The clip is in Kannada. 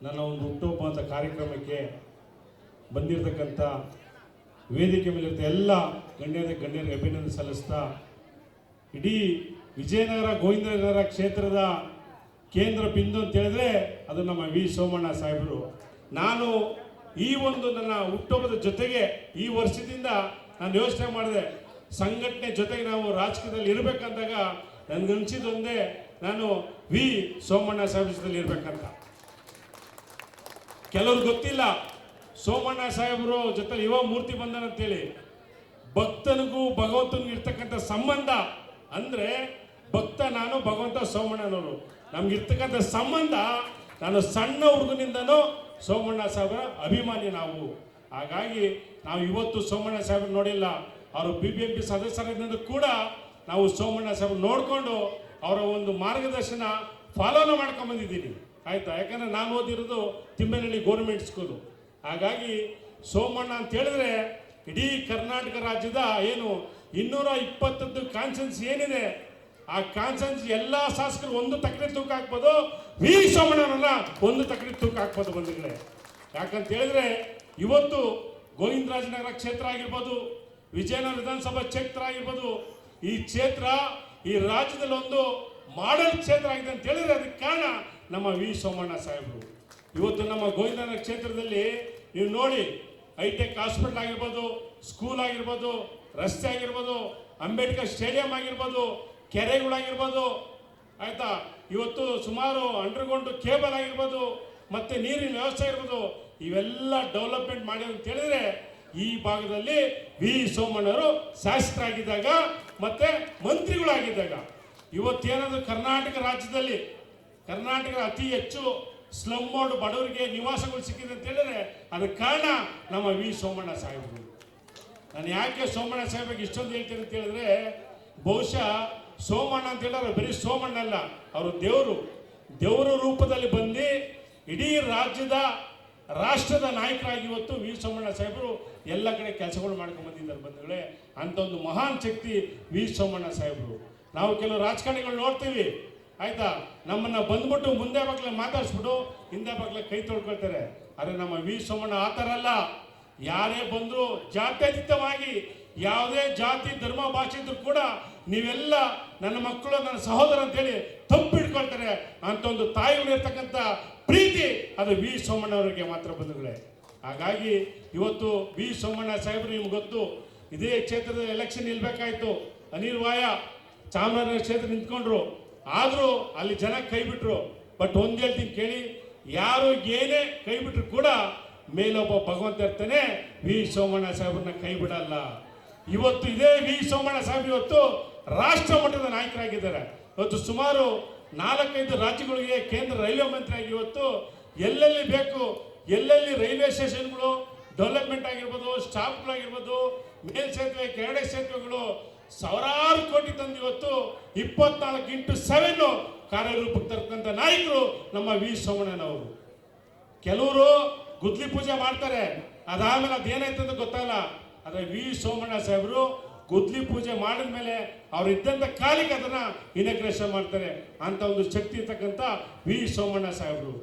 ನನ್ನ ಒಂದು ಹುಟ್ಟುಹಬ್ಬದ ಕಾರ್ಯಕ್ರಮಕ್ಕೆ ಬಂದಿರತಕ್ಕಂಥ ವೇದಿಕೆ ಮೇಲಿರ್ತ ಎಲ್ಲ ಗಣ್ಯರಿಗೆ ಅಭಿನಂದನೆ ಸಲ್ಲಿಸ್ತಾ ಇಡೀ ವಿಜಯನಗರ ಗೋವಿಂದನಗರ ಕ್ಷೇತ್ರದ ಕೇಂದ್ರ ಬಿಂದು ಅಂತ ಹೇಳಿದ್ರೆ ಅದು ನಮ್ಮ ವಿ ಸೋಮಣ್ಣ ಸಾಹೇಬರು. ನಾನು ಈ ಒಂದು ನನ್ನ ಹುಟ್ಟುಹಬ್ಬದ ಜೊತೆಗೆ ಈ ವರ್ಷದಿಂದ ನಾನು ಯೋಚನೆ ಮಾಡಿದೆ, ಸಂಘಟನೆ ಜೊತೆಗೆ ನಾವು ರಾಜಕೀಯದಲ್ಲಿ ಇರಬೇಕಂದಾಗ ನನಗನ್ಸಿದೊಂದೇ, ನಾನು ವಿ ಸೋಮಣ್ಣ ಸಾಹೇಬ್ ಜೊತೆಲಿ ಇರಬೇಕಂತ. ಕೆಲವ್ರು ಗೊತ್ತಿಲ್ಲ ಸೋಮಣ್ಣ ಸಾಹೇಬರು ಜೊತೆ ಯುವ ಮೂರ್ತಿ ಬಂದನಂತೇಳಿ. ಭಕ್ತನಿಗೂ ಭಗವಂತನಿಗೂ ಇರ್ತಕ್ಕಂಥ ಸಂಬಂಧ ಅಂದರೆ ಭಕ್ತ ನಾನು, ಭಗವಂತ ಸೋಮಣ್ಣನವರು, ನಮ್ಗಿರ್ತಕ್ಕಂಥ ಸಂಬಂಧ. ನಾನು ಸಣ್ಣ ಹುಡುಗನಿಂದನೂ ಸೋಮಣ್ಣ ಸಾಹೇಬರ ಅಭಿಮಾನಿ ನಾವು. ಹಾಗಾಗಿ ನಾವು ಇವತ್ತು ಸೋಮಣ್ಣ ಸಾಹೇಬ್ರು ನೋಡಿಲ್ಲ, ಅವರು BBMP ಸದಸ್ಯರಿಂದ ಕೂಡ ನಾವು ಸೋಮಣ್ಣ ಸಾಹೇಬ್ರು ನೋಡಿಕೊಂಡು ಅವರ ಒಂದು ಮಾರ್ಗದರ್ಶನ ಫಾಲೋನ ಮಾಡ್ಕೊಂಬಂದಿದ್ದೀನಿ, ಆಯಿತಾ. ಯಾಕಂದರೆ ನಾನು ಓದಿರೋದು ತಿಮ್ಮೇನಹಳ್ಳಿ ಗೌರ್ಮೆಂಟ್ ಸ್ಕೂಲು. ಹಾಗಾಗಿ ಸೋಮಣ್ಣ ಅಂತ ಹೇಳಿದ್ರೆ ಇಡೀ ಕರ್ನಾಟಕ ರಾಜ್ಯದ ಏನು 220 ಕಾನ್ಸನ್ಸ್ ಏನಿದೆ, ಆ ಕಾನ್ಸನ್ಸ್ ಎಲ್ಲ ಶಾಸಕರು ಒಂದು ತಕ್ಕಡಿ ತೂಕ ಹಾಕ್ಬೋದು, ವಿ ಸೋಮಣ್ಣನನ್ನ ಒಂದು ತಕ್ಕಡಿ ತೂಕ ಹಾಕ್ಬೋದು ಬಂಧುಗಳೇ. ಯಾಕಂತ ಹೇಳಿದ್ರೆ ಇವತ್ತು ಗೋವಿಂದರಾಜನಗರ ಕ್ಷೇತ್ರ ಆಗಿರ್ಬೋದು, ವಿಜಯನಗರ ವಿಧಾನಸಭಾ ಕ್ಷೇತ್ರ ಆಗಿರ್ಬೋದು, ಈ ಕ್ಷೇತ್ರ ಈ ರಾಜ್ಯದಲ್ಲಿ ಒಂದು ಮಾಡೆಲ್ ಕ್ಷೇತ್ರ ಆಗಿದೆ ಅಂತ ಹೇಳಿದ್ರೆ ಅದಕ್ಕೆ ಕಾರಣ ನಮ್ಮ ವಿ ಸೋಮಣ್ಣ ಸಾಹೇಬರು. ಇವತ್ತು ನಮ್ಮ ಗೋವಿಂದನಗರ ಕ್ಷೇತ್ರದಲ್ಲಿ ನೀವು ನೋಡಿ, ಹೈಟೆಕ್ ಹಾಸ್ಪಿಟಲ್ ಆಗಿರ್ಬೋದು, ಸ್ಕೂಲ್ ಆಗಿರ್ಬೋದು, ರಸ್ತೆ ಆಗಿರ್ಬೋದು, ಅಂಬೇಡ್ಕರ್ ಸ್ಟೇಡಿಯಂ ಆಗಿರ್ಬೋದು, ಕೆರೆಗಳಾಗಿರ್ಬೋದು, ಆಯಿತಾ. ಇವತ್ತು ಸುಮಾರು ಅಂಡರ್ಗ್ರೌಂಡ್ ಕೇಬಲ್ ಆಗಿರ್ಬೋದು, ಮತ್ತು ನೀರಿನ ವ್ಯವಸ್ಥೆ ಇರ್ಬೋದು, ಇವೆಲ್ಲ ಡೆವಲಪ್ಮೆಂಟ್ ಮಾಡಿ ಅಂತ ಹೇಳಿದ್ರೆ ಈ ಭಾಗದಲ್ಲಿ ವಿ ಸೋಮಣ್ಣವರು ಶಾಸಕರಾಗಿದ್ದಾಗ ಮತ್ತು ಮಂತ್ರಿಗಳಾಗಿದ್ದಾಗ ಇವತ್ತೇನಾದರೂ ಕರ್ನಾಟಕ ರಾಜ್ಯದಲ್ಲಿ ಅತಿ ಹೆಚ್ಚು ಸ್ಲಮ್ ಬೋರ್ಡ್ ಬಡವರಿಗೆ ನಿವಾಸಗಳು ಸಿಕ್ಕಿದೆ ಅಂತ ಹೇಳಿದ್ರೆ ಅದಕ್ಕೆ ಕಾರಣ ನಮ್ಮ ವಿ ಸೋಮಣ್ಣ ಸಾಹೇಬರು. ನಾನು ಯಾಕೆ ಸೋಮಣ್ಣ ಸಾಹೇಬ್ರಿಗೆ ಇಷ್ಟೊಂದು ಹೇಳ್ತೀನಿ ಅಂತ ಹೇಳಿದ್ರೆ, ಬಹುಶಃ ಸೋಮಣ್ಣ ಅಂತ ಹೇಳಿದ್ರೆ ಬರೀ ಸೋಮಣ್ಣ ಅಲ್ಲ, ಅವರು ದೇವರ ರೂಪದಲ್ಲಿ ಬಂದು ಇಡೀ ರಾಷ್ಟ್ರದ ನಾಯಕರಾಗಿ ಇವತ್ತು ವಿ ಸೋಮಣ್ಣ ಸಾಹೇಬರು ಎಲ್ಲ ಕಡೆ ಕೆಲಸಗಳು ಮಾಡ್ಕೊಂಡು ಬಂದಿದ್ದಾರೆ ಬಂಧುಗಳೇ. ಅಂತ ಒಂದು ಮಹಾನ್ ಶಕ್ತಿ ವಿ ಸೋಮಣ್ಣ ಸಾಹೇಬರು. ನಾವು ಕೆಲವು ರಾಜಕಾರಣಿಗಳು ನೋಡ್ತೀವಿ, ಆಯ್ತಾ, ನಮ್ಮನ್ನ ಬಂದ್ಬಿಟ್ಟು ಮುಂದೆ ಬಾಗ್ಲ ಮಾತಾಡ್ಸ್ಬಿಟ್ಟು ಹಿಂದೆ ಬಾಗ್ಲ ಕೈ ತೊಳ್ಕೊಳ್ತಾರೆ. ಆದರೆ ನಮ್ಮ ವಿ ಸೋಮಣ್ಣ ಆ ಥರ ಅಲ್ಲ. ಯಾರೇ ಬಂದರೂ ಜಾತ್ಯತೀತವಾಗಿ ಯಾವುದೇ ಜಾತಿ ಧರ್ಮ ಭಾಷೆ ಇದ್ರೂ ಕೂಡ ನೀವೆಲ್ಲ ನನ್ನ ಮಕ್ಕಳು, ನನ್ನ ಸಹೋದರ ಅಂತೇಳಿ ತಪ್ಪಿಡ್ಕೊಳ್ತಾರೆ. ಅಂತ ಒಂದು ತಾಯಿಗಳಿರ್ತಕ್ಕಂಥ ಪ್ರೀತಿ ಅದು ವಿ ಸೋಮಣ್ಣವರಿಗೆ ಮಾತ್ರ ಬಂಧುಗಳೇ. ಹಾಗಾಗಿ ಇವತ್ತು ವಿ ಸೋಮಣ್ಣ ಸಾಹೇಬರು ನಿಮ್ಗೆ ಗೊತ್ತು, ಇದೇ ಕ್ಷೇತ್ರದ ಎಲೆಕ್ಷನ್ ನಿಲ್ಬೇಕಾಯ್ತು, ಅನಿವಾರ್ಯ ಚಾಮರಾಜನಗರ ಕ್ಷೇತ್ರ ನಿಂತ್ಕೊಂಡ್ರು, ಆದರೂ ಅಲ್ಲಿ ಜನ ಕೈ ಬಿಟ್ರು. ಬಟ್ ಒಂದು ಹೇಳ್ತೀನಿ ಕೇಳಿ, ಯಾರು ಏನೇ ಕೈ ಬಿಟ್ರು ಕೂಡ ಮೇಲೊಬ್ಬ ಭಗವಂತ ಇರ್ತಾನೆ, ವಿ ಸೋಮಣ್ಣ ಸಾಹೇಬ್ರನ್ನ ಕೈ ಬಿಡಲ್ಲ. ಇವತ್ತು ಇದೇ ವಿ ಸೋಮಣ್ಣ ಸಾಹೇಬ್ ಇವತ್ತು ರಾಷ್ಟ್ರ ಮಟ್ಟದ ನಾಯಕರಾಗಿದ್ದಾರೆ. ಇವತ್ತು ಸುಮಾರು 4-5 ರಾಜ್ಯಗಳಿಗೆ ಕೇಂದ್ರ ರೈಲ್ವೆ ಮಂತ್ರಿಯಾಗಿ ಇವತ್ತು ಎಲ್ಲೆಲ್ಲಿ ಬೇಕು, ಎಲ್ಲೆಲ್ಲಿ ರೈಲ್ವೆ ಸ್ಟೇಷನ್ಗಳು ಡೆವಲಪ್ಮೆಂಟ್ ಆಗಿರ್ಬೋದು, ಸ್ಟಾಪ್ಗಳಾಗಿರ್ಬೋದು, ಮೇಲ್ಸೇತುವೆ, ಕೆರಡೆ ಸೇತುವೆಗಳು ಸಾವಿರಾರು ಕೋಟಿ ತಂದು ಇವತ್ತು 24x7 ಕಾರ್ಯರೂಪಕ್ಕೆ ತರ್ತಕ್ಕಂಥ ನಾಯಕರು ನಮ್ಮ ವಿ ಸೋಮಣ್ಣನವರು. ಕೆಲವರು ಗುದ್ಲಿ ಪೂಜೆ ಮಾಡ್ತಾರೆ, ಅದಾದ್ಮೇಲೆ ಅದೇನಾಯ್ತು ಅಂತ ಗೊತ್ತಲ್ಲ. ಆದರೆ ವಿ ಸೋಮಣ್ಣ ಸಾಹೇಬರು ಗುದ್ಲಿ ಪೂಜೆ ಮಾಡಿದ ಮೇಲೆ ಅವ್ರು ಇದ್ದಂಥ ಕಾಲಿಗೆ ಅದನ್ನ ಇನಾಗ್ರೇಷನ್ ಮಾಡ್ತಾರೆ. ಅಂತ ಒಂದು ಶಕ್ತಿ ಇರ್ತಕ್ಕಂಥ ವಿ ಸೋಮಣ್ಣ ಸಾಹೇಬರು.